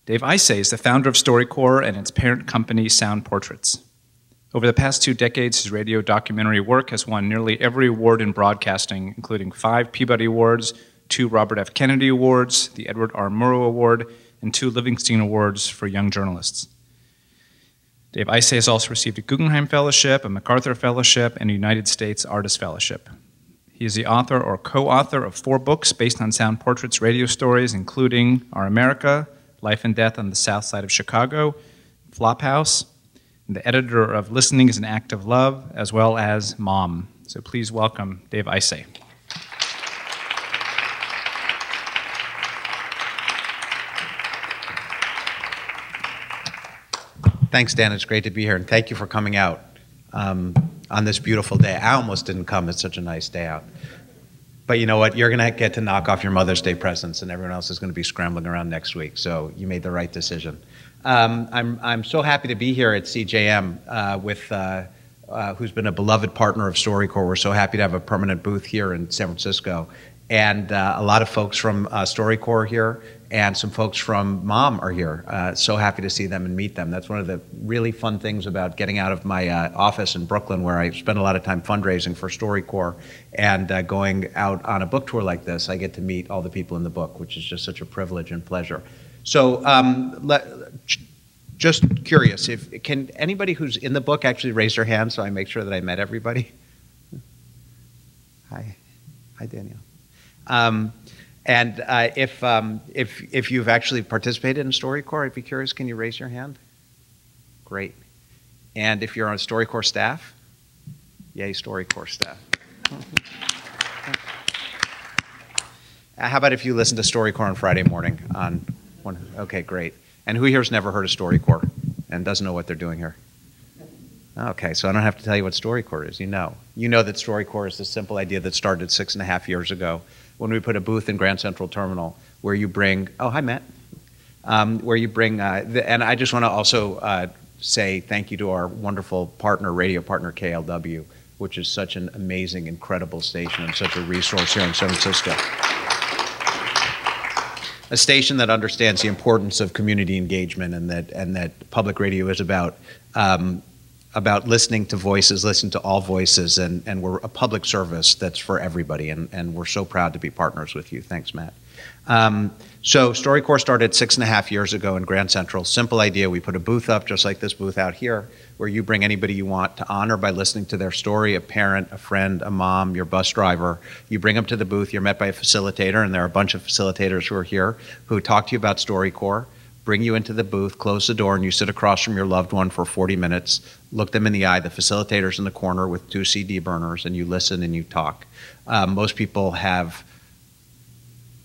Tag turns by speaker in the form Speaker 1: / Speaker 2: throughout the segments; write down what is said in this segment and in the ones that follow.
Speaker 1: Dave Isay is the founder of StoryCorps and its parent company, Sound Portraits. Over the past 2 decades, his radio documentary work has won nearly every award in broadcasting, including 5 Peabody Awards, 2 Robert F. Kennedy Awards, the Edward R. Murrow Award, and 2 Livingston Awards for young journalists. Dave Isay has also received a Guggenheim Fellowship, a MacArthur Fellowship, and a United States Artist Fellowship. He is the author or co-author of 4 books based on Sound Portraits radio stories, including Our America, Life and Death on the South Side of Chicago, Flophouse, and the editor of Listening is an Act of Love, as well as Mom. So please welcome Dave Isay.
Speaker 2: Thanks, Dan. It's great to be here, and thank you for coming out on this beautiful day. I almost didn't come. It's such a nice day out. But you know what? You're going to get to knock off your Mother's Day presents, and everyone else is going to be scrambling around next week. So you made the right decision. I'm so happy to be here at CJM with who's been a beloved partner of StoryCorps. We're so happy to have a permanent booth here in San Francisco, and a lot of folks from StoryCorps here, and some folks from Mom are here. So happy to see them and meet them. That's one of the really fun things about getting out of my office in Brooklyn, where I spend a lot of time fundraising for StoryCorps, and going out on a book tour like this. I get to meet all the people in the book, which is just such a privilege and pleasure. So just curious, can anybody who's in the book actually raise their hand so I make sure that I met everybody? Hi, Danielle. And if you've actually participated in StoryCorps, I'd be curious, can you raise your hand? Great. And if you're on StoryCorps staff? Yay, StoryCorps staff. How about if you listen to StoryCorps on Friday morning? Okay, great. And who here's never heard of StoryCorps and doesn't know what they're doing here? Okay, so I don't have to tell you what StoryCorps is. You know that StoryCorps is the simple idea that started 6.5 years ago when we put a booth in Grand Central Terminal where you bring, oh, hi, Matt, where you bring, and I just want to also say thank you to our wonderful partner, radio partner, KLW, which is such an amazing, incredible station and such a resource here in San Francisco. A station that understands the importance of community engagement, and that public radio is about listening to voices, listening to all voices, and we're a public service that's for everybody, and we're so proud to be partners with you. Thanks, Matt. So StoryCorps started 6.5 years ago in Grand Central. Simple idea, we put a booth up just like this booth out here, where you bring anybody you want to honor by listening to their story, a parent, a friend, a mom, your bus driver. You bring them to the booth, you're met by a facilitator, and there are a bunch of facilitators who are here who talk to you about StoryCorps, bring you into the booth, close the door, and you sit across from your loved one for 40 minutes, look them in the eye. The facilitator's in the corner with 2 CD burners, and you listen and you talk. Most people have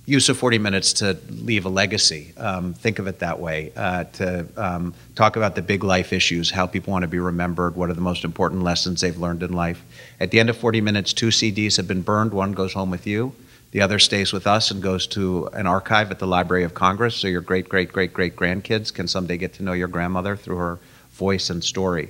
Speaker 2: use of 40 minutes to leave a legacy. Think of it that way, to talk about the big life issues, how people want to be remembered, what are the most important lessons they've learned in life. At the end of 40 minutes, 2 CDs have been burned. One goes home with you. The other stays with us and goes to an archive at the Library of Congress, so your great-great-great-great-grandkids can someday get to know your grandmother through her voice and story.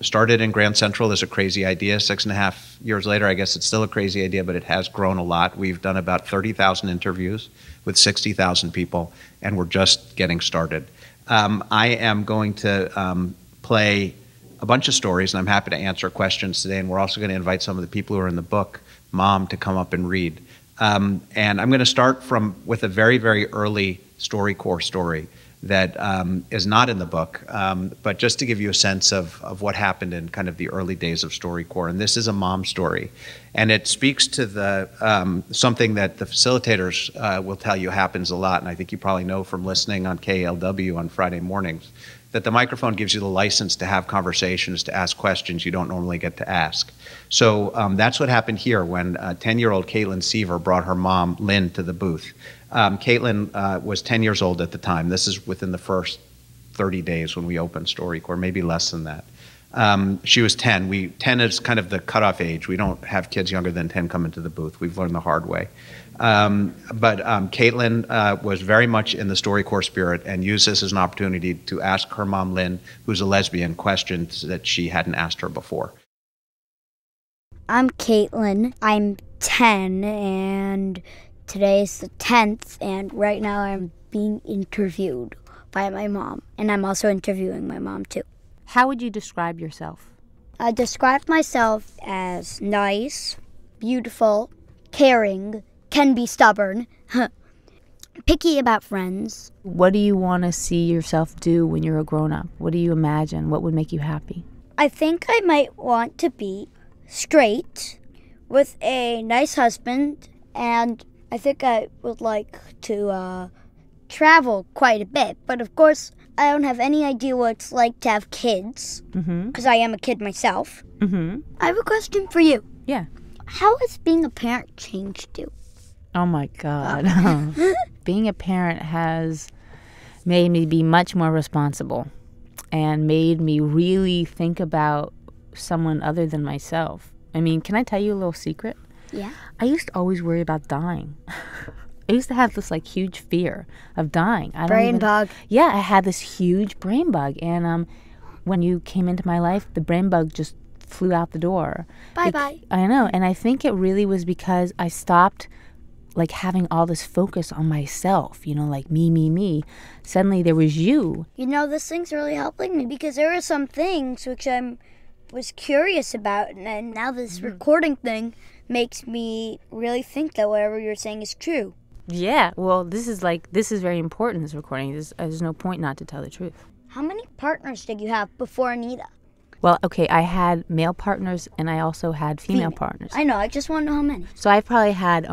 Speaker 2: Started in Grand Central as a crazy idea. 6.5 years later, I guess it's still a crazy idea, but it has grown a lot. We've done about 30,000 interviews with 60,000 people, and we're just getting started. I am going to play a bunch of stories, and I'm happy to answer questions today, and we're also going to invite some of the people who are in the book, Mom, to come up and read. And I'm going to start with a very, very early StoryCorps story that is not in the book, but just to give you a sense of what happened in kind of the early days of StoryCorps. And this is a mom story. And it speaks to something that the facilitators will tell you happens a lot, and I think you probably know from listening on KLW on Friday mornings, that the microphone gives you the license to have conversations, to ask questions you don't normally get to ask. So that's what happened here when 10-year-old Caitlin Seaver brought her mom, Lynn, to the booth. Caitlin was 10 years old at the time. This is within the first 30 days when we opened StoryCorps, maybe less than that. She was 10. 10 is kind of the cutoff age. We don't have kids younger than 10 come into the booth. We've learned the hard way. But Caitlin was very much in the StoryCorps spirit and used this as an opportunity to ask her mom, Lynn, who's a lesbian, questions that she hadn't asked her before.
Speaker 3: I'm Caitlin. I'm 10, and today's the 10th, and right now I'm being interviewed. by my mom, and I'm also interviewing my mom too.
Speaker 4: How would you describe yourself?
Speaker 3: I describe myself as nice, beautiful, caring, can be stubborn, picky about friends.
Speaker 4: What do you want to see yourself do when you're a grown-up? What do you imagine? What would make you happy?
Speaker 3: I think I might want to be straight with a nice husband, and I think I would like to travel quite a bit. But of course, I don't have any idea what it's like to have kids, because I am a kid myself. I have a question for you.
Speaker 4: Yeah.
Speaker 3: How has being a parent changed you?
Speaker 4: Oh my God. Being a parent has made me be much more responsible and made me really think about someone other than myself. I mean, can I tell you a little secret?
Speaker 3: Yeah.
Speaker 4: I used to always worry about dying. I used to have this like huge fear of dying.
Speaker 3: Brain bug.
Speaker 4: Yeah, I had this huge brain bug. And when you came into my life, the brain bug just flew out the door.
Speaker 3: Bye-bye.
Speaker 4: I know. And I think it really was because I stopped like having all this focus on myself, you know, like me. Suddenly there was you.
Speaker 3: You know, this thing's really helping me because there are some things which I was curious about, and now this recording thing makes me really think that whatever you're saying is true.
Speaker 4: Yeah, well, this is very important, this recording. There's no point not to tell the truth.
Speaker 3: How many partners did you have before Anita?
Speaker 4: Well, okay, I had male partners and I also had female partners.
Speaker 3: I know, I just want to know how many.
Speaker 4: So I probably had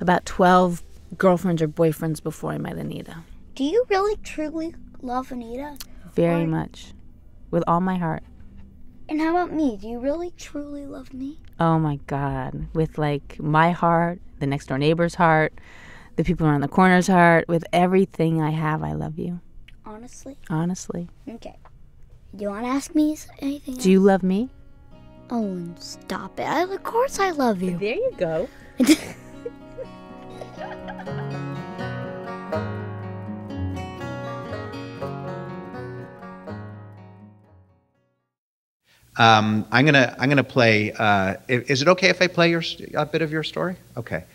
Speaker 4: about 12 girlfriends or boyfriends before I met Anita.
Speaker 3: Do you really, truly love Anita?
Speaker 4: Very much. With all my heart.
Speaker 3: And how about me? Do you really, truly love me?
Speaker 4: Oh my God. With like my heart, the next door neighbor's heart, the people around the corner's heart, with everything I have, I love you.
Speaker 3: Honestly?
Speaker 4: Honestly.
Speaker 3: Okay. Do you want to ask me anything else?
Speaker 4: Do you love me?
Speaker 3: Oh, stop it. Of course I love you.
Speaker 4: There you go.
Speaker 2: I'm gonna play. Is it okay if I play a bit of your story? Okay.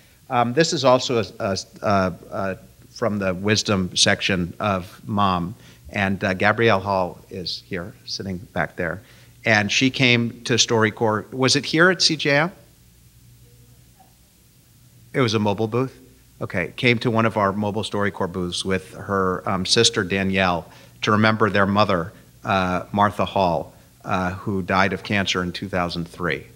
Speaker 2: This is also from the wisdom section of Mom, and Gabrielle Hall is here, sitting back there, and she came to StoryCorps. Was it here at CJM? It was a mobile booth. Okay, came to one of our mobile StoryCorps booths with her sister Danielle to remember their mother, Martha Hall, who died of cancer in 2003.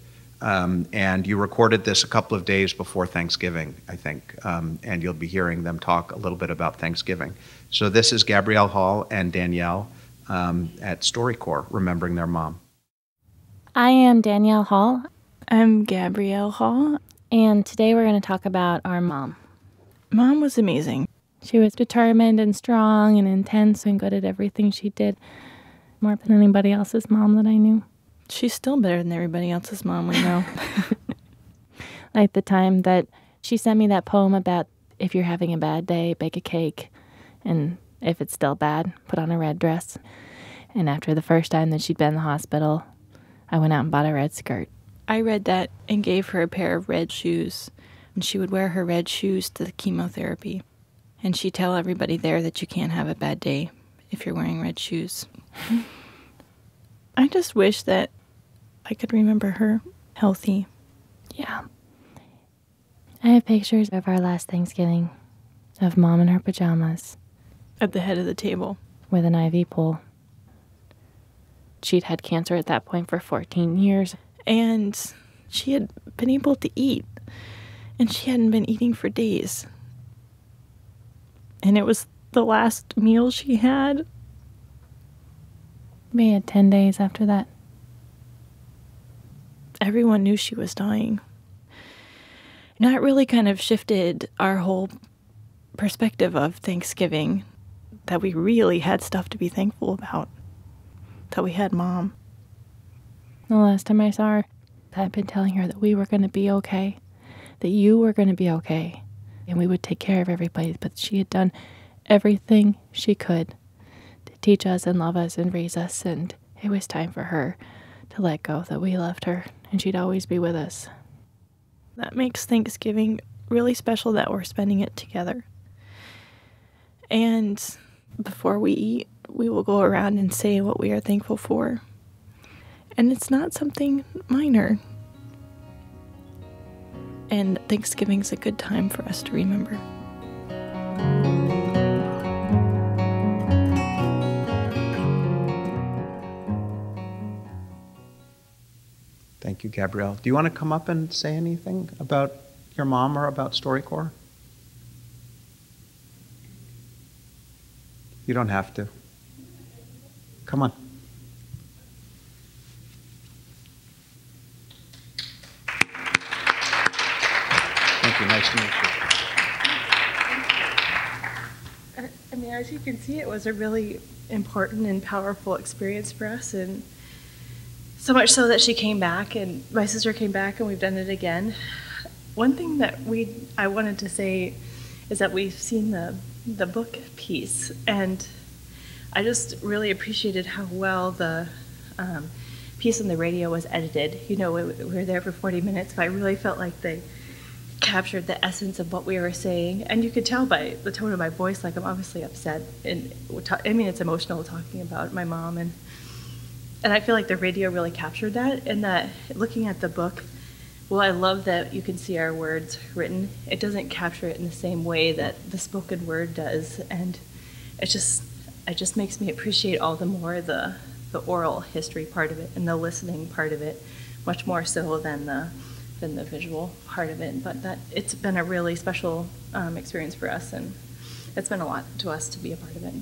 Speaker 2: And you recorded this a couple of days before Thanksgiving, I think, and you'll be hearing them talk a little bit about Thanksgiving. So this is Gabrielle Hall and Danielle at StoryCorps, remembering their mom.
Speaker 5: I am Danielle Hall,
Speaker 6: I'm Gabrielle Hall.
Speaker 5: and today we're going to talk about our mom.
Speaker 6: Mom was amazing.
Speaker 5: She was determined and strong and intense and good at everything she did, more than anybody else's mom that I knew.
Speaker 6: She's still better than everybody else's mom we know.
Speaker 5: Like the time that she sent me that poem about if you're having a bad day, bake a cake, and if it's still bad, put on a red dress. And after the first time that she'd been in the hospital, I went out and bought a red skirt.
Speaker 6: I read that and gave her a pair of red shoes, and she would wear her red shoes to the chemotherapy. And she'd tell everybody there that you can't have a bad day if you're wearing red shoes. I just wish that I could remember her healthy.
Speaker 5: Yeah. I have pictures of our last Thanksgiving, of Mom in her pajamas,
Speaker 6: At the head of the table.
Speaker 5: with an IV pole. She'd had cancer at that point for 14 years.
Speaker 6: And she had been able to eat, and she hadn't been eating for days. And it was the last meal she had.
Speaker 5: We had 10 days after that.
Speaker 6: Everyone knew she was dying. And that really kind of shifted our whole perspective of Thanksgiving, that we really had stuff to be thankful about, that we had Mom.
Speaker 5: The last time I saw her, I'd been telling her that we were going to be okay, that you were going to be okay, and we would take care of everybody. But she had done everything she could to teach us and love us and raise us, and it was time for her to let go, that we loved her, and she'd always be with us.
Speaker 6: That makes Thanksgiving really special, that we're spending it together. And Before we eat, we will go around and say what we are thankful for. And it's not something minor. And Thanksgiving's a good time for us to remember.
Speaker 2: Thank you, Gabrielle. Do you want to come up and say anything about your mom or about StoryCorps? You don't have to. Come on. Thank you. Nice to meet you.
Speaker 7: I mean, as you can see, it was a really important and powerful experience for us, and so much so that she came back, and my sister came back, and we've done it again. One thing that I wanted to say is that we've seen the book piece, and I just really appreciated how well the piece on the radio was edited. You know, we were there for 40 minutes, but I really felt like they captured the essence of what we were saying, and you could tell by the tone of my voice, like I'm obviously upset, and I mean, it's emotional talking about my mom, and I feel like the radio really captured that, and that looking at the book, well, I love that you can see our words written. It doesn't capture it in the same way that the spoken word does, and it just makes me appreciate all the more the oral history part of it and the listening part of it, much more so than the visual part of it. But that it's been a really special experience for us, and it's been a lot to us to be a part of it.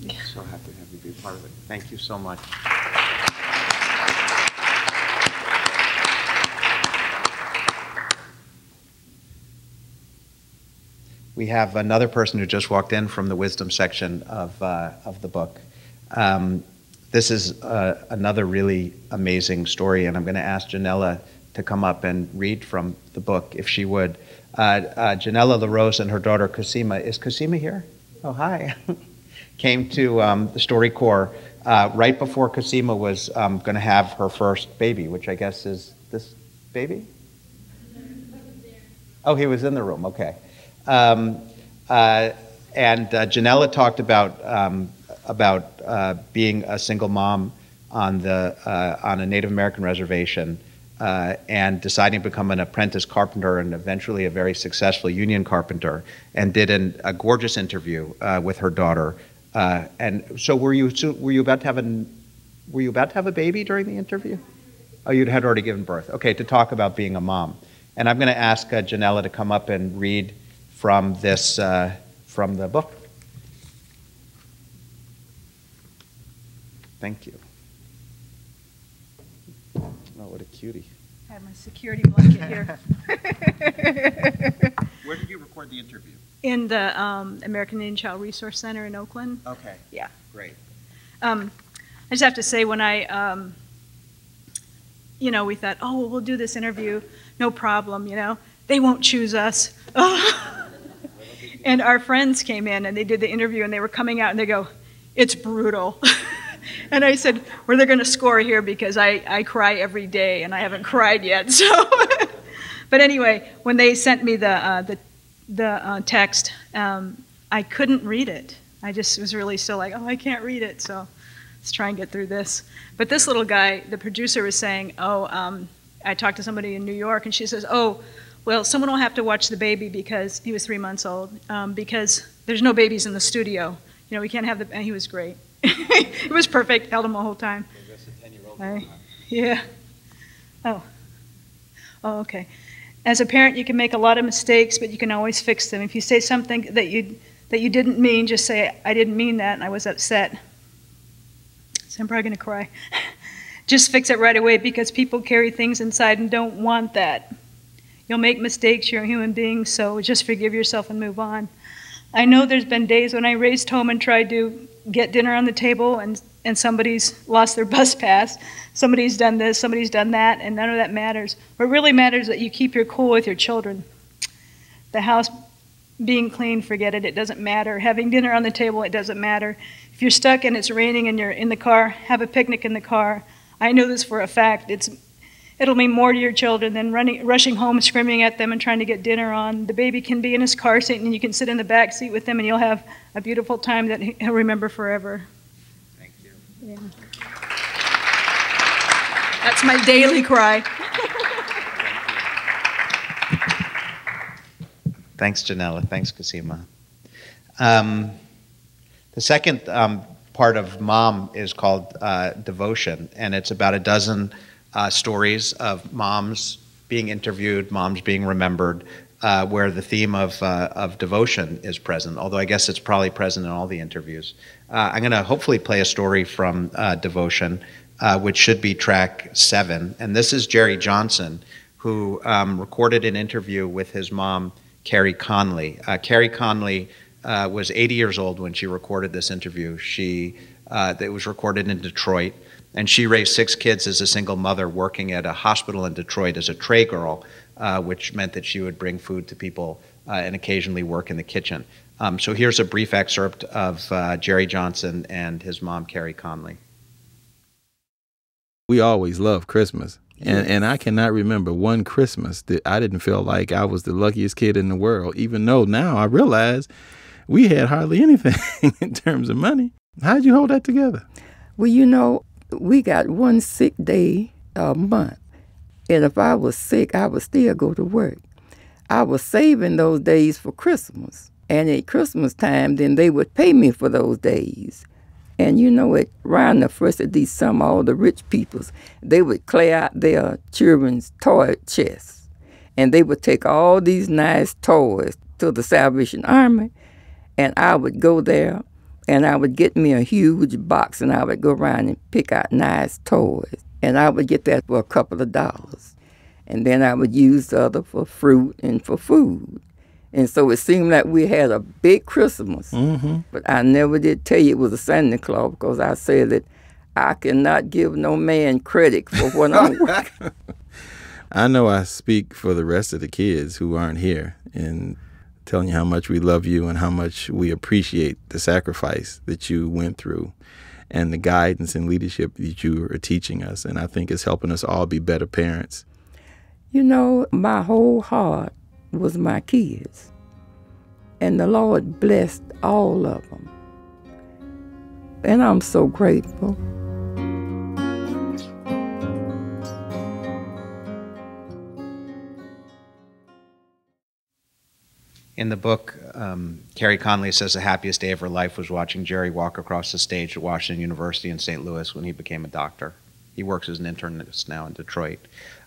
Speaker 2: Yeah. So happy to have you be a part of it. Thank you so much. We have another person who just walked in from the wisdom section of the book. This is another really amazing story, and I'm going to ask Janella to come up and read from the book, if she would. Janella LaRose and her daughter Cosima. Is Cosima here? Oh, hi. Came to the StoryCorps right before Cosima was going to have her first baby, which I guess is this baby? Oh, he was in the room, okay. And Janella talked about being a single mom on a Native American reservation and deciding to become an apprentice carpenter and eventually a very successful union carpenter, and did a gorgeous interview with her daughter. And so, were you about to have a baby during the interview? Oh, you had already given birth. Okay, to talk about being a mom. And I'm going to ask Janella to come up and read from this from the book. Thank you. Oh, what a cutie.
Speaker 8: I have my security blanket here.
Speaker 2: Where did you record the interview?
Speaker 8: In the American Indian Child Resource Center in Oakland.
Speaker 2: Okay.
Speaker 8: Yeah.
Speaker 2: Great.
Speaker 8: I just have to say, when I, we thought, oh, well, we'll do this interview, no problem, they won't choose us. And our friends came in and they did the interview, and they were coming out and they go, it's brutal. And I said, well, they're going to score here because I cry every day and I haven't cried yet. So, but anyway, when they sent me the text, I couldn't read it. I just was really still like, oh, I can't read it. So let's try and get through this. But this little guy, the producer, was saying, I talked to somebody in New York, and she says, oh, well, someone will have to watch the baby, because he was 3 months old, because there's no babies in the studio. We can't have and he was great. It was perfect. Held him the whole time.
Speaker 2: That's a 10-year-old.
Speaker 8: Yeah. Oh, okay. As a parent, you can make a lot of mistakes, but you can always fix them. If you say something that you didn't mean, just say, I didn't mean that, and I was upset. So I'm probably going to cry. Just fix it right away, because people carry things inside and don't want that. You'll make mistakes. You're a human being, so just forgive yourself and move on. I know there's been days when I raced home and tried to get dinner on the table, and somebody's lost their bus pass, somebody's done this, somebody's done that, and none of that matters. What really matters is that you keep your cool with your children. The house being clean, forget it. It doesn't matter. Having dinner on the table, it doesn't matter. If you're stuck and it's raining and you're in the car, have a picnic in the car. I know this for a fact. it'll mean more to your children than rushing home, screaming at them and trying to get dinner on. The baby can be in his car seat and you can sit in the back seat with them and you'll have a beautiful time that he'll remember forever.
Speaker 2: Thank you.
Speaker 8: Yeah. That's my daily cry.
Speaker 2: Thanks, Janella. Thanks, Cosima. The second part of Mom is called Devotion, and it's about a dozen stories of moms being interviewed, moms being remembered, where the theme of devotion is present, although I guess it's probably present in all the interviews. I'm going to hopefully play a story from Devotion, which should be track 7, and this is Jerry Johnson, who recorded an interview with his mom, Carrie Conley. Carrie Conley was 80 years old when she recorded this interview. It was recorded in Detroit, and she raised 6 kids as a single mother working at a hospital in Detroit as a tray girl, which meant that she would bring food to people and occasionally work in the kitchen. So here's a brief excerpt of Jerry Johnson and his mom, Carrie Conley.
Speaker 9: We always loved Christmas. And I cannot remember one Christmas that I didn't feel like I was the luckiest kid in the world, even though now I realize we had hardly anything in terms of money. How'd you hold that together?
Speaker 10: Well, you know, we got one sick day a month. And if I was sick, I would still go to work. I was saving those days for Christmas. And at Christmas time, then they would pay me for those days. And you know, around the 1st of December, all the rich peoples, they would clear out their children's toy chests. And they would take all these nice toys to the Salvation Army. And I would go there, and I would get me a huge box, and I would go around and pick out nice toys. And I would get that for a couple of dollars. And then I would use the other for fruit and for food. And so it seemed like we had a big Christmas. Mm-hmm. But I never did tell you it was a Santa Claus, because I said that I cannot give no man credit for what I'm working.
Speaker 9: I know I speak for the rest of the kids who aren't here in telling you how much we love you and how much we appreciate the sacrifice that you went through and the guidance and leadership that you are teaching us. And I think it's helping us all be better parents.
Speaker 10: You know, my whole heart was my kids. And the Lord blessed all of them. And I'm so grateful.
Speaker 2: In the book, Carrie Conley says the happiest day of her life was watching Jerry walk across the stage at Washington University in St. Louis when he became a doctor. He works as an internist now in Detroit.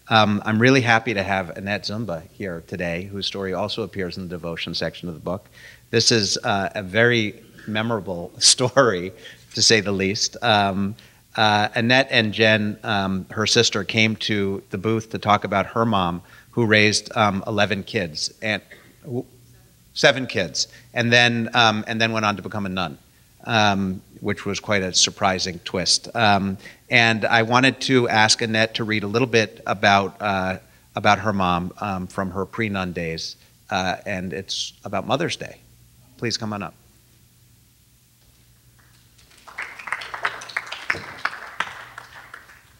Speaker 2: I'm really happy to have Annette Zumba here today, whose story also appears in the devotion section of the book. This is a very memorable story, to say the least. Annette and Jen, her sister, came to the booth to talk about her mom, who raised 11 kids, and 7 kids, and then went on to become a nun, which was quite a surprising twist. And I wanted to ask Annette to read a little bit about her mom from her pre-nun days, and it's about Mother's Day. Please come on up.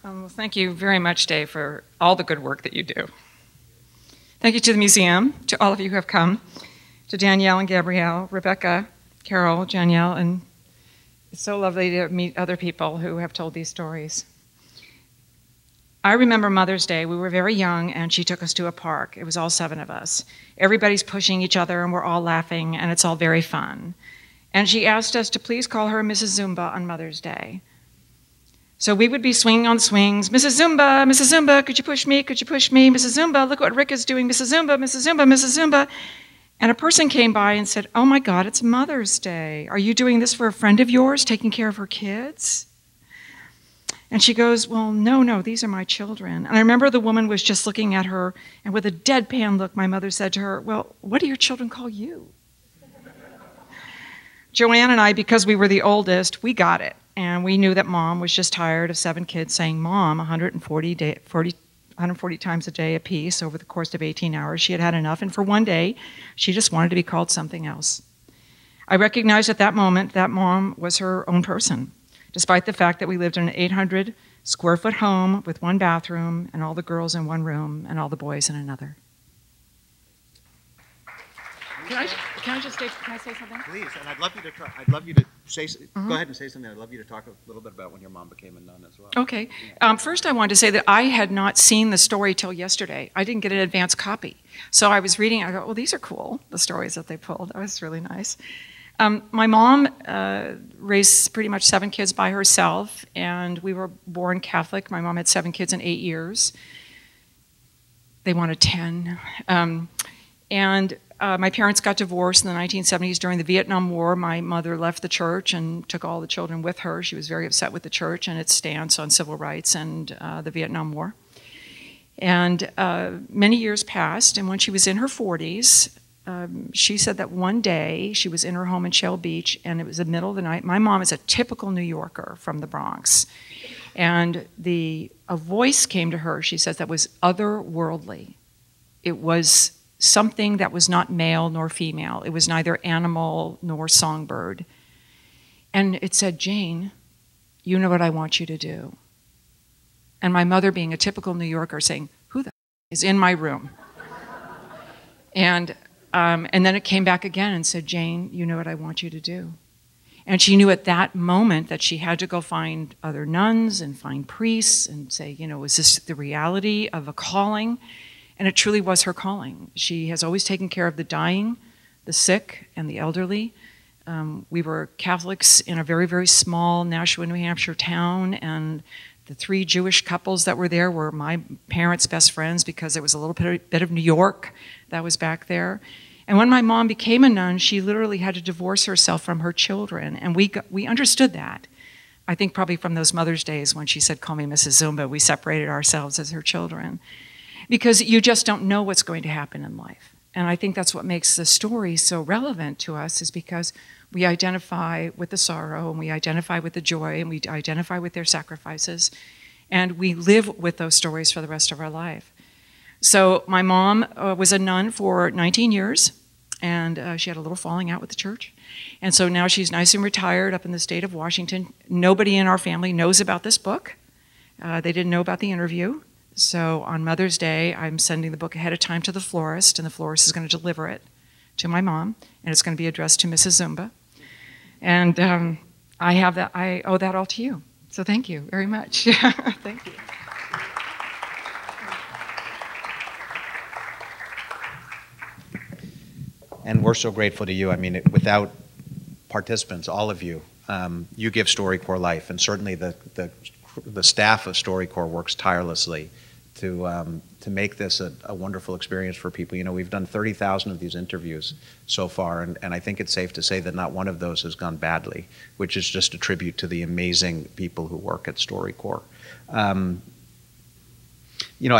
Speaker 11: Well, thank you very much, Dave, for all the good work that you do. Thank you to the museum, to all of you who have come, to Danielle and Gabrielle, Rebecca, Carol, Danielle, and it's so lovely to meet other people who have told these stories. I remember Mother's Day. We were very young, and she took us to a park. It was all 7 of us. Everybody's pushing each other, and we're all laughing, and it's all very fun. And she asked us to please call her Mrs. Zumba on Mother's Day. So we would be swinging on the swings. Mrs. Zumba, could you push me? Could you push me? Mrs. Zumba, look what Rick is doing. Mrs. Zumba, Mrs. Zumba, Mrs. Zumba. And a person came by and said, oh my God, it's Mother's Day. Are you doing this for a friend of yours, taking care of her kids? And she goes, well, no, these are my children. And I remember the woman was just looking at her, and with a deadpan look, my mother said to her, well, what do your children call you? Joanne and I, because we were the oldest, we got it. And we knew that Mom was just tired of 7 kids saying Mom 140 times a day apiece over the course of 18 hours. She had had enough, and for one day, she just wanted to be called something else. I recognized at that moment that Mom was her own person, despite the fact that we lived in an Square-foot home with one bathroom and all the girls in one room and all the boys in another. Can I say something?
Speaker 2: Please, and I'd love you to try. I'd love you to say. Go ahead and say something. I'd love you to talk a little bit about when your mom became a nun as well.
Speaker 11: Okay. First, I wanted to say that I had not seen the story till yesterday. I didn't get an advance copy, so I was reading. I go, "Well, these are cool. The stories that they pulled. That was really nice." My mom raised pretty much 7 kids by herself, and we were born Catholic. My mom had 7 kids in 8 years. They wanted 10. My parents got divorced in the 1970s during the Vietnam War. My mother left the church and took all the children with her. She was very upset with the church and its stance on civil rights and the Vietnam War. And many years passed, and when she was in her 40s, she said that one day she was in her home in Shell Beach, and it was the middle of the night. My mom is a typical New Yorker from the Bronx. And a voice came to her, she says, that was otherworldly. It was something that was not male nor female. It was neither animal nor songbird. And it said, "Jane, you know what I want you to do." And my mother, being a typical New Yorker, saying, "Who the is in my room?" And then it came back again and said, "Jane, you know what I want you to do." And she knew at that moment that she had to go find other nuns and find priests and say, is this the reality of a calling? And it truly was her calling. She has always taken care of the dying, the sick, and the elderly. We were Catholics in a very, very small Nashua, New Hampshire town, and the 3 Jewish couples that were there were my parents' best friends because there was a little bit of New York that was back there. And when my mom became a nun, she literally had to divorce herself from her children, and we understood that. I think probably from those Mother's Days when she said, "Call me Mrs. Zumba," we separated ourselves as her children. Because you just don't know what's going to happen in life. And I think that's what makes the story so relevant to us, is because we identify with the sorrow, and we identify with the joy, and we identify with their sacrifices, and we live with those stories for the rest of our life. So my mom was a nun for 19 years, and she had a little falling out with the church. And so now she's nice and retired up in the state of Washington. Nobody in our family knows about this book. They didn't know about the interview. So on Mother's Day, I'm sending the book ahead of time to the florist, and the florist is going to deliver it to my mom, and it's going to be addressed to Mrs. Zumba. And I owe that all to you. So thank you very much. Thank you.
Speaker 2: And we're so grateful to you. I mean, without participants, all of you, you give StoryCorps life, and certainly the staff of StoryCorps works tirelessly to make this a wonderful experience for people. We've done 30,000 of these interviews so far, and I think it's safe to say that not one of those has gone badly, which is just a tribute to the amazing people who work at StoryCorps. I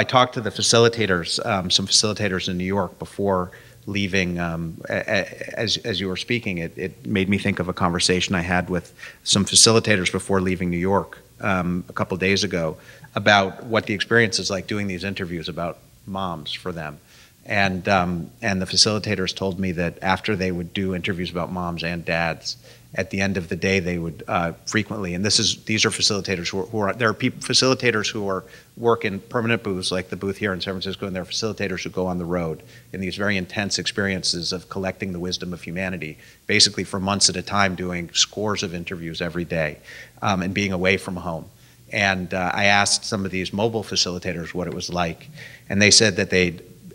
Speaker 2: talked to the facilitators, some facilitators in New York before leaving. As you were speaking, it made me think of a conversation I had with some facilitators before leaving New York a couple days ago about what the experience is like doing these interviews about moms for them. And the facilitators told me that after they would do interviews about moms and dads, at the end of the day they would frequently, and these are facilitators facilitators who work in permanent booths like the booth here in San Francisco, and there are facilitators who go on the road in these very intense experiences of collecting the wisdom of humanity, basically for months at a time, doing scores of interviews every day, and being away from home. And I asked some of these mobile facilitators what it was like, and they said that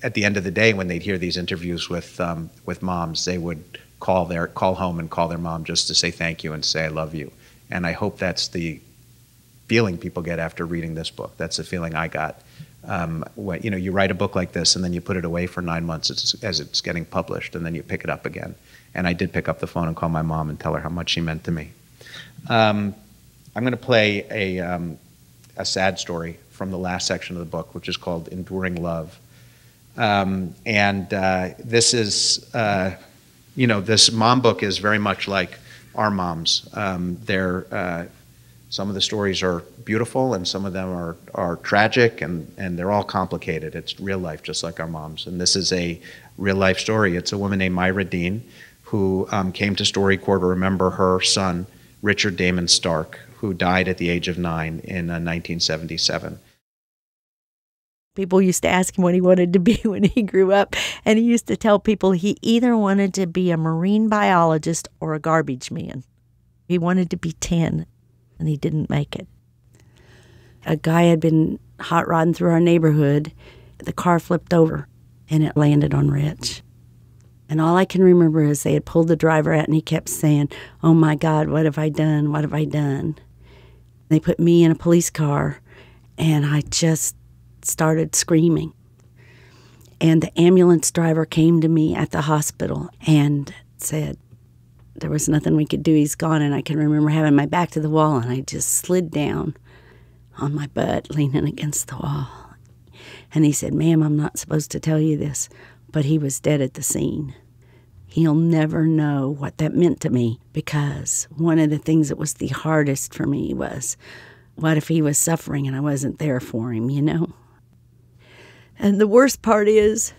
Speaker 2: at the end of the day, when they'd hear these interviews with moms, they would call home and call their mom just to say thank you and say I love you. And I hope that's the feeling people get after reading this book. That's the feeling I got. When you write a book like this and then you put it away for 9 months as it's getting published, and then you pick it up again. And I did pick up the phone and call my mom and tell her how much she meant to me. I'm going to play a sad story from the last section of the book, which is called Enduring Love. This is, this mom book is very much like our moms. Some of the stories are beautiful, and some of them are tragic, and they're all complicated. It's real life, just like our moms. And this is a real life story. It's a woman named Myra Dean who came to StoryCorps to remember her son Richard Damon Stark, who died at the age of 9 in 1977.
Speaker 12: People used to ask him what he wanted to be when he grew up, and he used to tell people he either wanted to be a marine biologist or a garbage man. He wanted to be 10, and he didn't make it. A guy had been hot rodding through our neighborhood. The car flipped over, and it landed on Rich. And all I can remember is they had pulled the driver out, and he kept saying, "Oh, my God, what have I done? What have I done?" They put me in a police car, and I just started screaming. And the ambulance driver came to me at the hospital and said there was nothing we could do, he's gone. And I can remember having my back to the wall, and I just slid down on my butt, leaning against the wall. And he said, "Ma'am, I'm not supposed to tell you this, but he was dead at the scene." He'll never know what that meant to me, because one of the things that was the hardest for me was, what if he was suffering and I wasn't there for him, you know? And the worst part is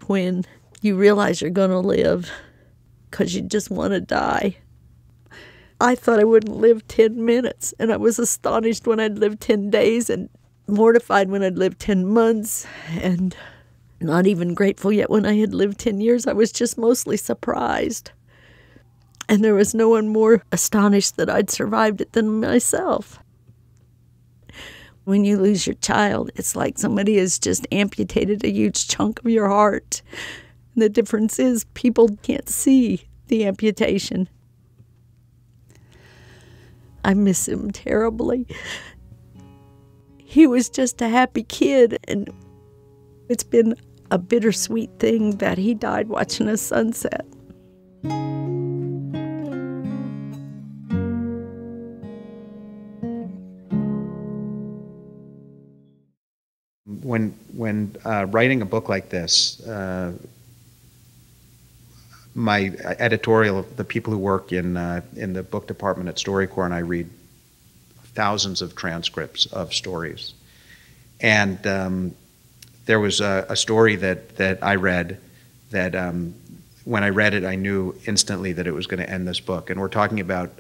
Speaker 12: when you realize you're going to live because you just want to die. I thought I wouldn't live 10 minutes, and I was astonished when I'd lived 10 days and mortified when I'd lived 10 months, and not even grateful yet when I had lived 10 years. I was just mostly surprised. And there was no one more astonished that I'd survived it than myself. When you lose your child, it's like somebody has just amputated a huge chunk of your heart. And the difference is people can't see the amputation. I miss him terribly. He was just a happy kid, and it's been a bittersweet thing that he died watching a sunset.
Speaker 2: When writing a book like this, my editorial, the people who work in the book department at StoryCorps, and I read thousands of transcripts of stories. And there was a story that I read that when I read it, I knew instantly that it was going to end this book. And we're talking about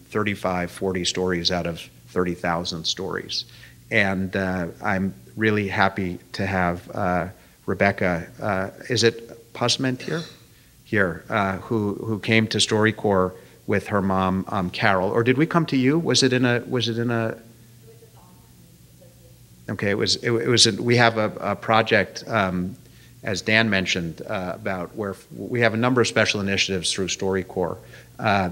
Speaker 2: 35, 40 stories out of 30,000 stories. And I'm really happy to have Rebecca, is it Pusment here, who came to StoryCorps with her mom, Carol. Or did we come to you? Was it in a? Okay, we have a project, as Dan mentioned, about where we have a number of special initiatives through StoryCorps.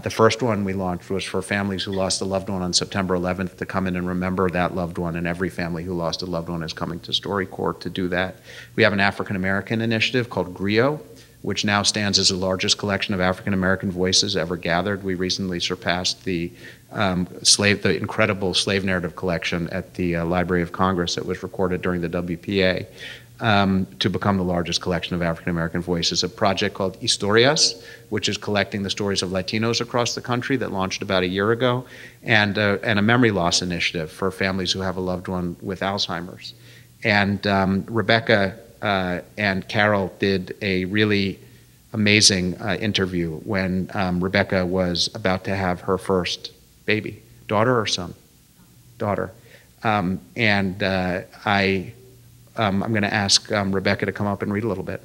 Speaker 2: The first one we launched was for families who lost a loved one on September 11th to come in and remember that loved one, and every family who lost a loved one is coming to StoryCorps to do that. We have an African American initiative called GRIO, which now stands as the largest collection of African American voices ever gathered. We recently surpassed the incredible slave narrative collection at the Library of Congress that was recorded during the WPA. To become the largest collection of African American voices. A project called Historias, which is collecting the stories of Latinos across the country, that launched about a year ago, and a memory loss initiative for families who have a loved one with Alzheimer's. And Rebecca and Carol did a really amazing interview when Rebecca was about to have her first baby. Daughter or son? Daughter. I'm going to ask Rebecca to come up and read a little bit.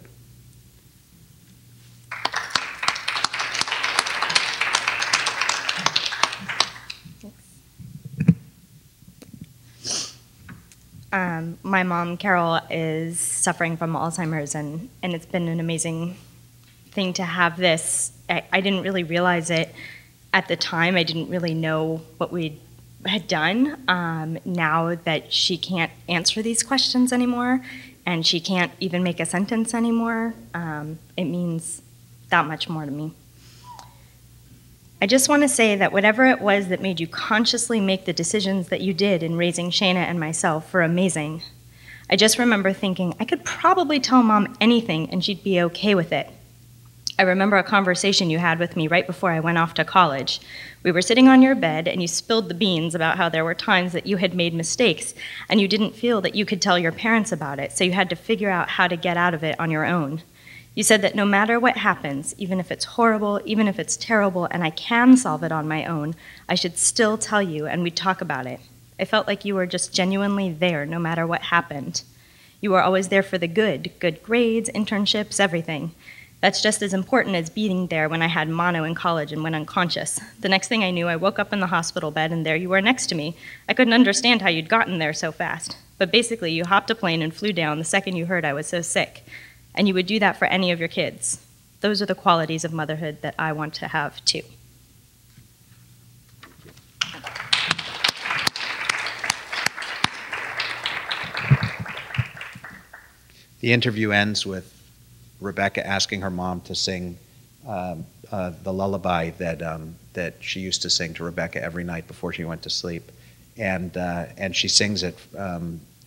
Speaker 13: My mom, Carol, is suffering from Alzheimer's, and it's been an amazing thing to have this. I didn't really realize it at the time. I didn't really know what we had done. Now that she can't answer these questions anymore, and she can't even make a sentence anymore, it means that much more to me. I just want to say that whatever it was that made you consciously make the decisions that you did in raising Shayna and myself were amazing. I just remember thinking, I could probably tell Mom anything and she'd be okay with it. I remember a conversation you had with me right before I went off to college. We were sitting on your bed and you spilled the beans about how there were times that you had made mistakes and you didn't feel that you could tell your parents about it, so you had to figure out how to get out of it on your own. You said that no matter what happens, even if it's horrible, even if it's terrible, and I can solve it on my own, I should still tell you and we'd talk about it. I felt like you were just genuinely there no matter what happened. You were always there for the good grades, internships, everything. That's just as important as being there when I had mono in college and went unconscious. The next thing I knew, I woke up in the hospital bed and there you were next to me. I couldn't understand how you'd gotten there so fast. But basically, you hopped a plane and flew down the second you heard I was so sick. And you would do that for any of your kids. Those are the qualities of motherhood that I want to have too.
Speaker 2: The interview ends with Rebecca asking her mom to sing the lullaby that she used to sing to Rebecca every night before she went to sleep, and she sings it.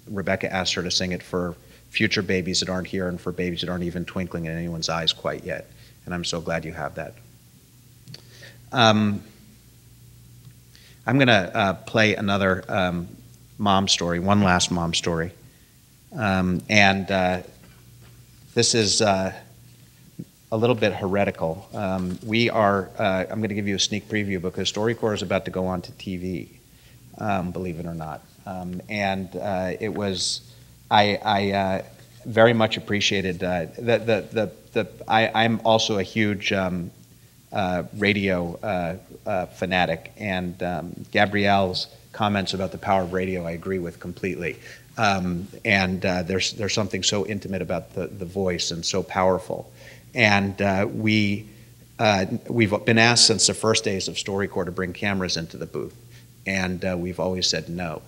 Speaker 2: Rebecca asked her to sing it for future babies that aren't here and for babies that aren't even twinkling in anyone's eyes quite yet. And I'm so glad you have that. I'm going to play another mom story, one last mom story. This is a little bit heretical. I'm going to give you a sneak preview because StoryCorps is about to go on to TV, believe it or not. I very much appreciated I'm also a huge radio fanatic, and Gabrielle's comments about the power of radio I agree with completely. There's something so intimate about the voice and so powerful. And we've been asked since the first days of StoryCorps to bring cameras into the booth, and we've always said no.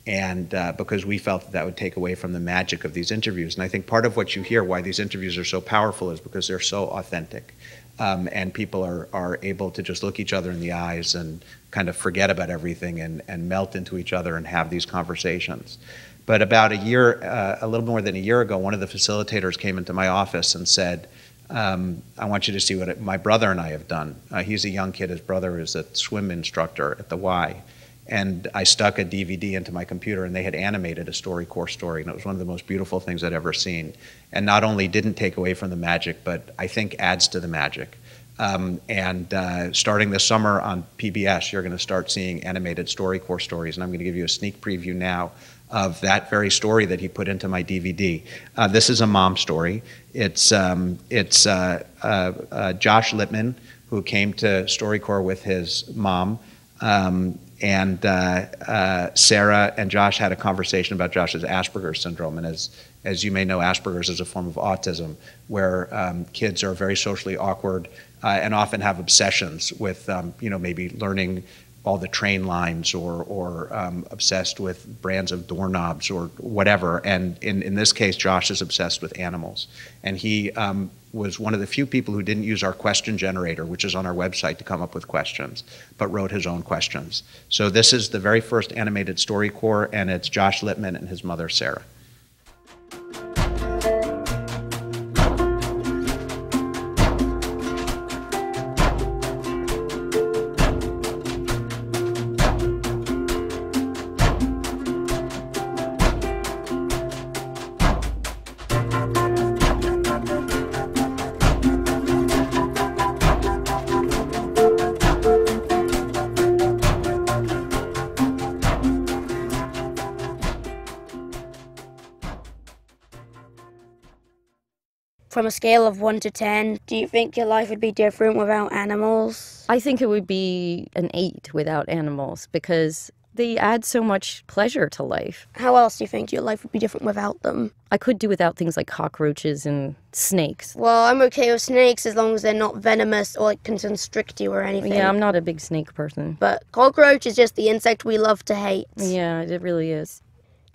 Speaker 2: And because we felt that would take away from the magic of these interviews. And I think part of what you hear, why these interviews are so powerful, is because they're so authentic. And people are able to just look each other in the eyes and kind of forget about everything and melt into each other and have these conversations. But about a little more than a year ago, one of the facilitators came into my office and said, I want you to see what my brother and I have done. He's a young kid. His brother is a swim instructor at the Y. And I stuck a DVD into my computer, and they had animated a StoryCorps story, and it was one of the most beautiful things I'd ever seen. And not only didn't take away from the magic, but I think adds to the magic. Starting this summer on PBS, you're going to start seeing animated StoryCorps stories, and I'm going to give you a sneak preview now of that very story that he put into my DVD. This is a mom story. It's Josh Lippman, who came to StoryCorps with his mom. Sarah and Josh had a conversation about Josh's Asperger's syndrome, and as you may know, Asperger's is a form of autism where kids are very socially awkward and often have obsessions with maybe learning all the train lines or obsessed with brands of doorknobs or whatever. And in this case, Josh is obsessed with animals, and he was one of the few people who didn't use our question generator, which is on our website, to come up with questions, but wrote his own questions. So this is the very first animated StoryCorps, and it's Josh Lippman and his mother, Sarah.
Speaker 3: From a scale of 1 to 10, do you think your life would be different without animals?
Speaker 14: I think it would be an 8 without animals because they add so much pleasure to life.
Speaker 3: How else do you think your life would be different without them?
Speaker 14: I could do without things like cockroaches and snakes.
Speaker 3: Well, I'm okay with snakes as long as they're not venomous or can constrict you or anything.
Speaker 14: Yeah, I'm not a big snake person.
Speaker 3: But cockroach is just the insect we love to hate.
Speaker 14: Yeah, it really is.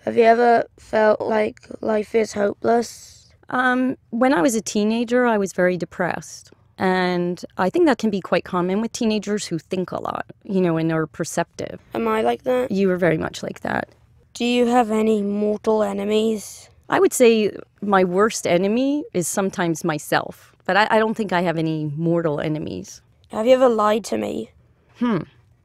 Speaker 3: Have you ever felt like life is hopeless?
Speaker 14: When I was a teenager, I was very depressed. And I think that can be quite common with teenagers who think a lot, and are perceptive.
Speaker 3: Am I like that?
Speaker 14: You were very much like that.
Speaker 3: Do you have any mortal enemies?
Speaker 14: I would say my worst enemy is sometimes myself. But I don't think I have any mortal enemies.
Speaker 3: Have you ever lied to me?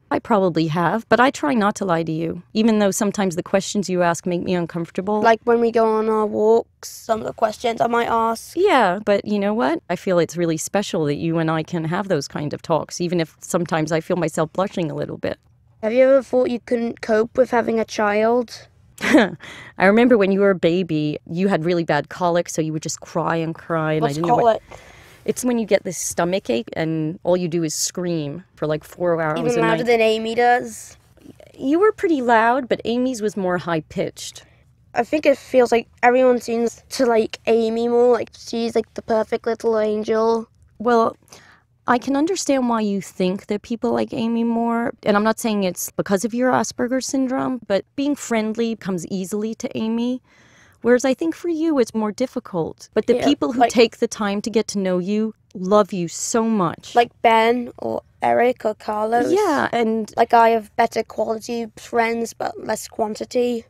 Speaker 14: I probably have, but I try not to lie to you, even though sometimes the questions you ask make me uncomfortable.
Speaker 3: Like when we go on our walks, some of the questions I might ask.
Speaker 14: Yeah, but you know what? I feel it's really special that you and I can have those kind of talks, even if sometimes I feel myself blushing a little bit.
Speaker 3: Have you ever thought you couldn't cope with having a child?
Speaker 14: I remember when you were a baby, you had really bad colic, so you would just cry and cry. And
Speaker 3: What's
Speaker 14: I didn't know
Speaker 3: colic?
Speaker 14: It's when you get this stomach ache and all you do is scream for like 4 hours
Speaker 3: Even
Speaker 14: a
Speaker 3: louder
Speaker 14: night.
Speaker 3: than Amy does?
Speaker 14: You were pretty loud, but Amy's was more high-pitched.
Speaker 3: I think it feels like everyone seems to like Amy more, like she's like the perfect little angel.
Speaker 14: Well, I can understand why you think that people like Amy more, and I'm not saying it's because of your Asperger's syndrome, but being friendly comes easily to Amy. Whereas I think for you, it's more difficult. But the people who take the time to get to know you love you so much.
Speaker 3: Like Ben or Eric or Carlos.
Speaker 14: Yeah, and
Speaker 3: like I have better quality friends, but less quantity.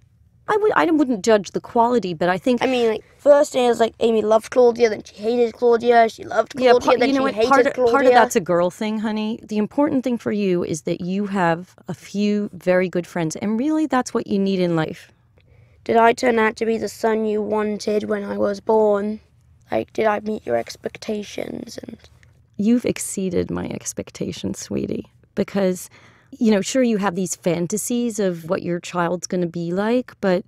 Speaker 14: I wouldn't judge the quality, but I think...
Speaker 3: I mean, like, first thing is, like, Amy loved Claudia, then she hated Claudia, she loved Claudia, then she hated Claudia.
Speaker 14: Part of that's a girl thing, honey. The important thing for you is that you have a few very good friends, and really that's what you need in life.
Speaker 3: Did I turn out to be the son you wanted when I was born? Like, did I meet your expectations? And
Speaker 14: you've exceeded my expectations, sweetie, because... You know, sure, you have these fantasies of what your child's going to be like, but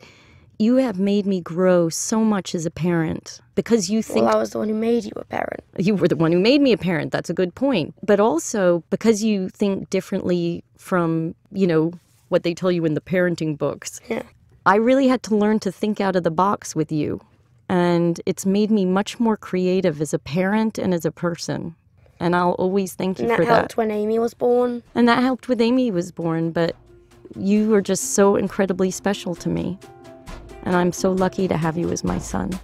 Speaker 14: you have made me grow so much as a parent because you think...
Speaker 3: Well, I was the one who made you a parent.
Speaker 14: You were the one who made me a parent. That's a good point. But also because you think differently from, you know, what they tell you in the parenting books.
Speaker 3: Yeah.
Speaker 14: I really had to learn to think out of the box with you. And it's made me much more creative as a parent and as a person. And I'll always thank you for that.
Speaker 3: And that helped when Amy was born.
Speaker 14: And that helped when Amy was born, but you were just so incredibly special to me. And I'm so lucky to have you as my son.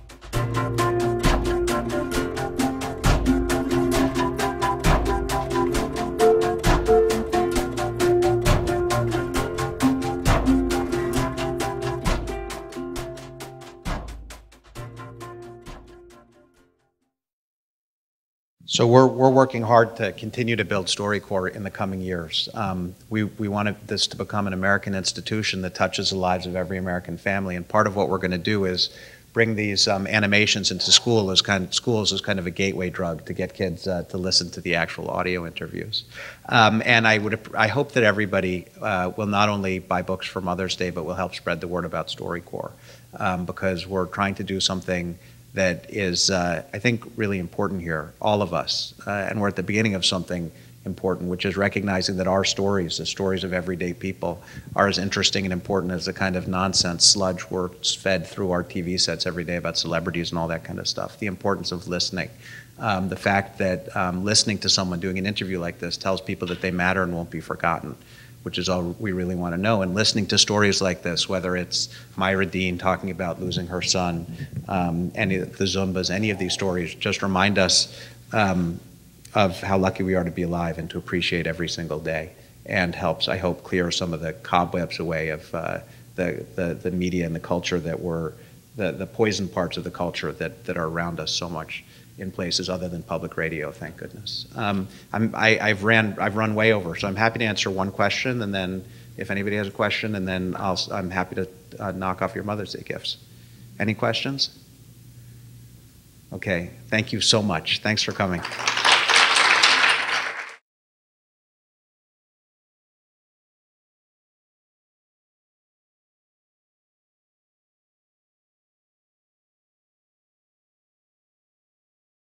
Speaker 2: So we're working hard to continue to build StoryCorps in the coming years. We wanted this to become an American institution that touches the lives of every American family, and part of what we're going to do is bring these animations into schools as kind of a gateway drug to get kids to listen to the actual audio interviews. And I hope that everybody will not only buy books for Mother's Day, but will help spread the word about StoryCorps, because we're trying to do something that is, I think, really important here, all of us. And we're at the beginning of something important, which is recognizing that our stories, the stories of everyday people, are as interesting and important as the kind of nonsense sludge we're fed through our TV sets every day about celebrities and all that kind of stuff. The importance of listening. The fact that listening to someone doing an interview like this tells people that they matter and won't be forgotten, which is all we really want to know. And listening to stories like this, whether it's Myra Dean talking about losing her son, any of the Zumbas, any of these stories, just remind us of how lucky we are to be alive and to appreciate every single day, and helps, I hope, clear some of the cobwebs away of the media and the culture that the poison parts of the culture that are around us so much in places other than public radio, thank goodness. I've run way over, so I'm happy to answer one question, and then if anybody has a question, and then I'm happy to knock off your Mother's Day gifts. Any questions? Okay, thank you so much. Thanks for coming.